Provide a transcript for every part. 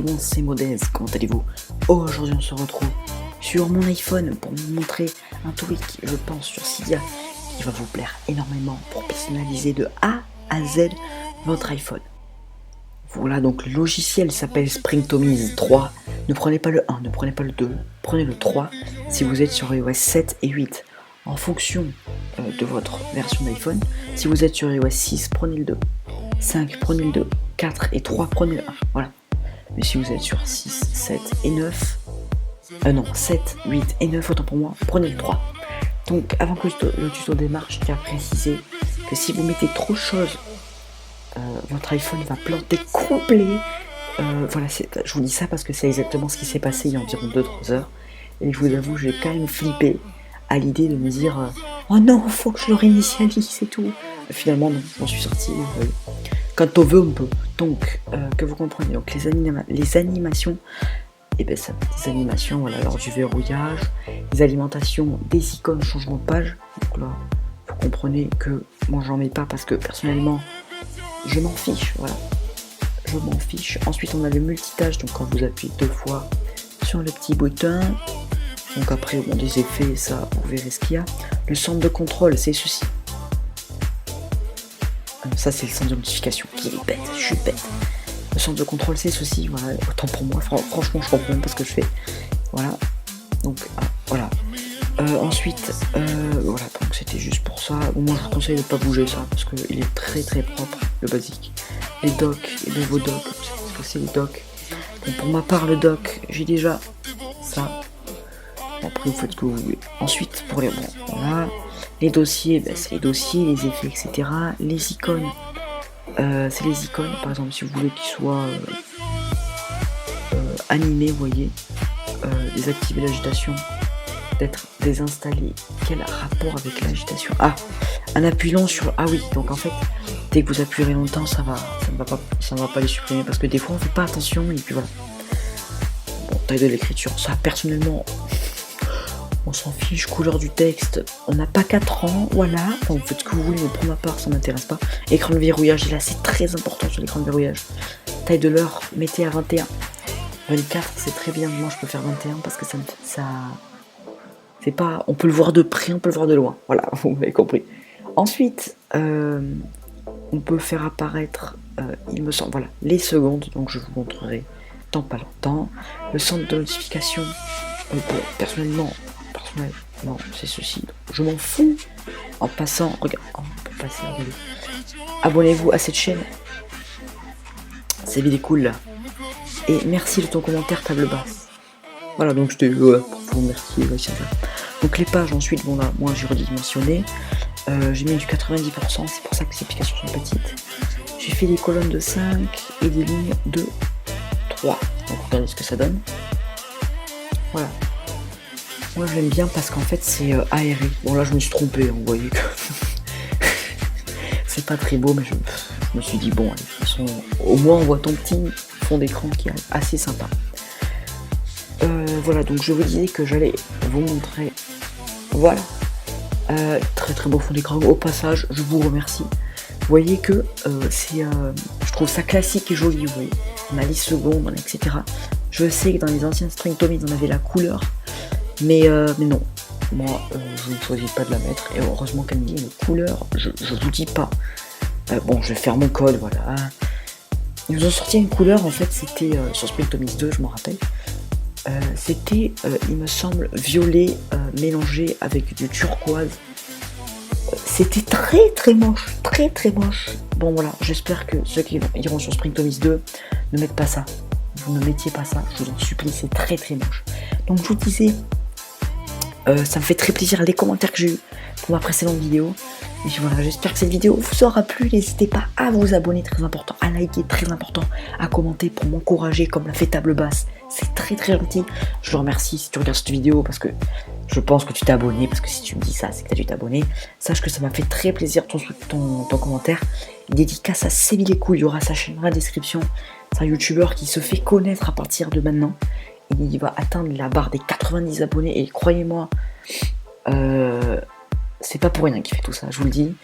tout le monde, c'est Modez, comment allez-vous? Aujourd'hui on se retrouve sur mon iPhone pour vous montrer un tweak, je pense, sur Cydia qui va vous plaire énormément pour personnaliser de A à Z votre iPhone. Voilà, donc le logiciel s'appelle Springtomize 3. Ne prenez pas le 1, ne prenez pas le 2, prenez le 3 si vous êtes sur iOS 7 et 8. En fonction de votre version d'iPhone, si vous êtes sur iOS 6, prenez le 2. 5, prenez le 2. 4 et 3, prenez le 1. Voilà. Mais si vous êtes sur 6, 7 et 9, 7, 8 et 9, autant pour moi, prenez le 3. Donc, avant que le tuto démarre, je tiens à préciser que si vous mettez trop de choses, votre iPhone va planter complet. Voilà, je vous dis ça parce que c'est exactement ce qui s'est passé il y a environ 2-3 heures. Et je vous avoue, j'ai quand même flippé à l'idée de me dire oh non, faut que je le réinitialise et tout. Finalement, non, j'en suis sorti. Quand on veut, on peut. Donc, que vous compreniez, donc les animations, et ben ça, des animations, voilà, lors du verrouillage, les alimentations, des icônes, changement de page. Donc là, vous comprenez que moi j'en mets pas parce que personnellement, je m'en fiche, voilà. Je m'en fiche. Ensuite, on a le multitâche, donc quand vous appuyez 2 fois sur le petit bouton. Donc après, bon, des effets, ça, vous verrez ce qu'il y a. Le centre de contrôle, c'est ceci. Ça, c'est le centre de notification qui est bête, je suis bête. Le centre de contrôle, c'est ceci, voilà. Autant pour moi, franchement, je comprends même pas ce que je fais. Voilà. Donc, voilà. Ensuite, voilà, donc c'était juste pour ça. Bon, moi, je vous conseille de ne pas bouger ça, parce qu'il est très très propre, le basique. Les docks, et vos docks, parce que c'est les docks. Donc, pour ma part, le dock, j'ai déjà ça. Après, vous faites ce que vous voulez. Ensuite, pour les voilà, les dossiers, ben, c'est les dossiers, les effets, etc. Les icônes, c'est les icônes. Par exemple, si vous voulez qu'ils soient animés, vous voyez, désactiver l'agitation, d'être désinstallé. Quel rapport avec l'agitation? Ah, en appuyant sur. Ah oui, donc en fait, dès que vous appuierez longtemps, ça ne va pas les supprimer parce que des fois, on fait pas attention et puis voilà. Bon, taille de l'écriture, ça personnellement. On s'en fiche, couleur du texte, on n'a pas 4 ans, voilà, enfin, vous faites ce que vous voulez, mais pour ma part, ça m'intéresse pas. Écran de verrouillage, là, c'est très important sur l'écran de verrouillage. Taille de l'heure, mettez à 21. 24, c'est très bien, moi je peux faire 21 parce que ça c'est pas, on peut le voir de près, on peut le voir de loin, voilà, vous m'avez compris. Ensuite, on peut faire apparaître, il me semble, voilà, les secondes, donc je vous montrerai dans pas longtemps. Le centre de notification, personnellement, non, c'est ceci. Je m'en fous. En passant, regarde, on peut passer. Abonnez-vous à cette chaîne. Cette vidéo est cool là. Et merci de ton commentaire table basse. Voilà, donc je te pour vous remercier. Donc les pages ensuite, bon là, moi j'ai redimensionné. J'ai mis du 90%, c'est pour ça que ces applications sont petites. J'ai fait des colonnes de 5 et des lignes de 3. Donc regardez ce que ça donne. Voilà. Moi j'aime bien parce qu'en fait c'est aéré. Bon là je me suis trompé, vous voyez que c'est pas très beau, mais je me suis dit bon, allez, de toute façon au moins on voit ton petit fond d'écran qui est assez sympa. Voilà, donc je vous disais que j'allais vous montrer, voilà, très très beau fond d'écran. Au passage, je vous remercie. Vous voyez que je trouve ça classique et joli, vous voyez. On a les secondes, etc. Je sais que dans les anciennes Springtomize on avait la couleur. Mais non, moi je ne choisis pas de la mettre et heureusement qu'elle me dit une couleur, je vous dis pas. Bon, je vais faire mon code, voilà. Ils nous ont sorti une couleur, en fait c'était sur Springtomize 2, je m'en rappelle. C'était, il me semble, violet mélangé avec du turquoise. C'était très très moche, très très moche. Bon voilà, j'espère que ceux qui iront sur Springtomize 2 ne mettent pas ça. Vous ne mettiez pas ça, je vous en supplie, c'est très très moche. Donc je vous disais, ça me fait très plaisir les commentaires que j'ai eu pour ma précédente vidéo. Et voilà, j'espère que cette vidéo vous aura plu. N'hésitez pas à vous abonner, très important, à liker, très important, à commenter pour m'encourager comme l'a fait Table Basse. C'est très très gentil. Je le remercie si tu regardes cette vidéo parce que je pense que tu t'es abonné. Parce que si tu me dis ça, c'est que tu as dû t'abonner. Sache que ça m'a fait très plaisir ton commentaire. Dédicace à Séville les couilles, il y aura sa chaîne dans la description. C'est un youtubeur qui se fait connaître à partir de maintenant. Il va atteindre la barre des 90 abonnés et croyez-moi, c'est pas pour rien qu'il fait tout ça, je vous le dis.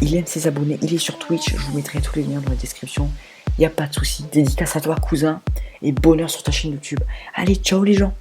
Il aime ses abonnés, il est sur Twitch, je vous mettrai tous les liens dans la description. Il n'y a pas de souci. Dédicace à toi, cousin. et bonheur sur ta chaîne YouTube. Allez, ciao les gens!